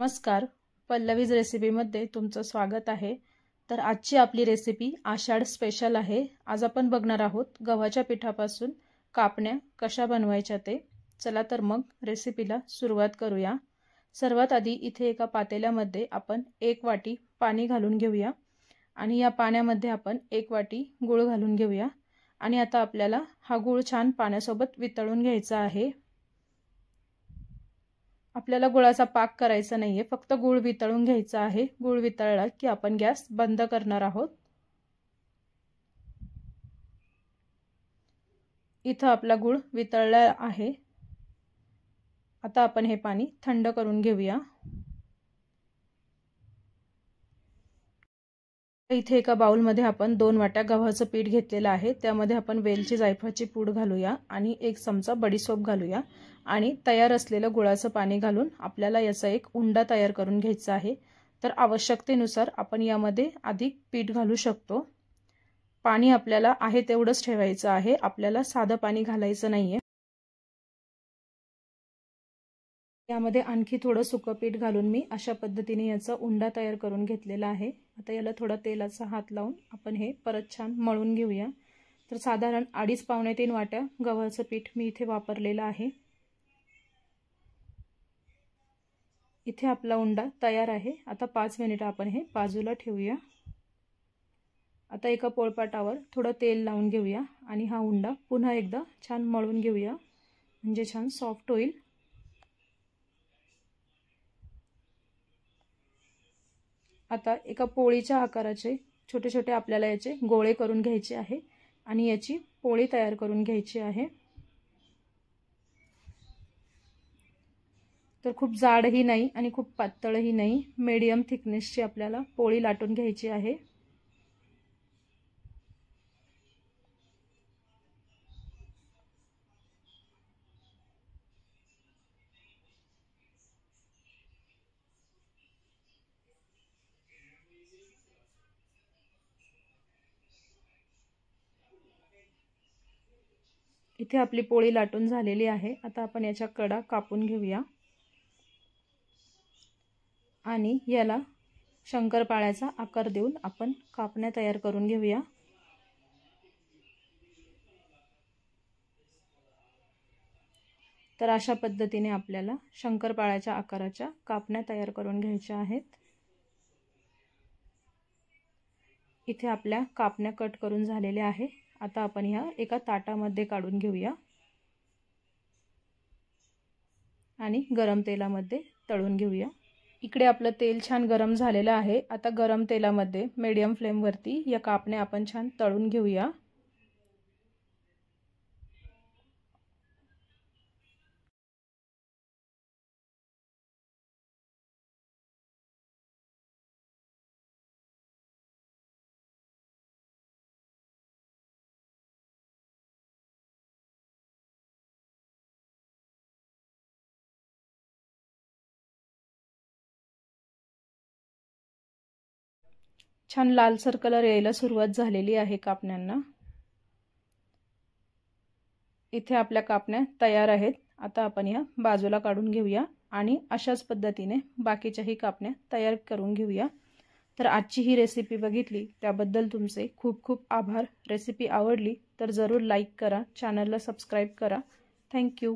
नमस्कार, पल्लवीज रेसिपीमध्ये तुमचं स्वागत आहे। तर आजची आपली रेसिपी आषाढ स्पेशल आहे। आज आपण बघणार आहोत गव्हाच्या पिठापासून कापण्या कशा बनवायच्या ते। चला तर मग रेसिपीला सुरुवात करूया। सर्वात आधी इथे एका पातेल्यामध्ये आपण 1 वाटी पाणी घालून घेऊया आणि या पाण्यामध्ये आपण 1 वाटी गूळ घालून घेऊया आणि आता आपल्याला हा गूळ छान पाण्यासोबत वितळून घ्यायचा आहे। आपल्याला गुळाचा पाक करायचा नाहीये, फक्त गूळ वितळून घ्यायचा आहे। गूळ वितळला की आपण गॅस बंद करणार आहोत। इथं आपला गूळ वितळला आहे। आता आपण हे पाणी थंड करून घेऊया। इथे एका बाउल मध्ये आपण 2 वाट्या गव्हाचं पीठ घेतलेलं आहे। त्यामध्ये आपण वेलची जायफळाची पूड घालूया आणि 1 चमचा बडीशोप घालूया आणि तयार असलेलं गुळाचं पाणी घालून आपल्याला याचा एक उंडा तयार करून घ्यायचा आहे। तर आवश्यकतेनुसार आपण यामध्ये अधिक पीठ घालू शकतो। पाणी आपल्याला आहे तेवढंच ठेवायचं आहे, आपल्याला साधं पाणी घालायचं नाहीये। यामध्ये आणखी थोडं सुकं पीठ घालून मी अशा पद्धतीने याचा उंडा तयार करून घेतलेला आहे। आता याला थोडा तेलाचा हात लावून आपण हे परत छान मळून घेऊया। तर साधारण 2.5 पावणे 3 वाट्या गव्हाचं पीठ मी इथे वापरलेलं आहे। इथे आपला उंडा तयार आहे। आता 5 मिनिटं आपण हे बाजूला ठेवूया। आता एका पोळपाटावर थोडं तेल लावून घेऊया आणि हा उंडा पुन्हा एकदा छान मळून घेऊया, म्हणजे छान सॉफ्ट होईल। आता एका पोळीच्या आकाराचे छोटे छोटे आपल्याला याचे गोळे करून घ्यायचे आहे आणि याची पोळी तयार करून घ्यायची आहे। तर खूप जाडही नाही आणि खूप पातळही नाही, मीडियम थिकनेसची आपल्याला पोळी लाटून घ्यायची आहे। इथे आपली पोळी लाटून झालेली आहे। आता आपण याच्या कडा कापून घेऊया आणि याला शंकरपाळ्याचा आकार देऊन आपण कापण्या तयार करून घेऊया। तर अशा पद्धतीने आपल्याला शंकरपाळ्याच्या आकाराच्या कापण्या तयार करून घ्यायच्या आहेत। इथे आपल्या कापण्या कट करून झालेल्या आहे। आता आपण ह्या एका ताटामध्ये काढून घेऊया आणि गरम तेलामध्ये तळून घेऊया। इकडे आपलं तेल छान गरम झालेलं आहे। आता गरम तेलामध्ये मीडियम फ्लेम वरती या कापण्या आपण छान तळून घेऊया। छान लालसर कलर यायला सुरुवात झालेली आहे कापण्यांना। इथे आपल्या कापण्या तयार आहेत। आता आपण या बाजूला काढून घेऊया आणि अशाच पद्धतीने बाकीच्याही कापण्या तयार करून घेऊया। तर आजची ही रेसिपी बघितली त्याबद्दल तुमचे खूप खूप आभार। रेसिपी आवडली तर जरूर लाईक करा, चॅनलला सबस्क्राइब करा। Thank you.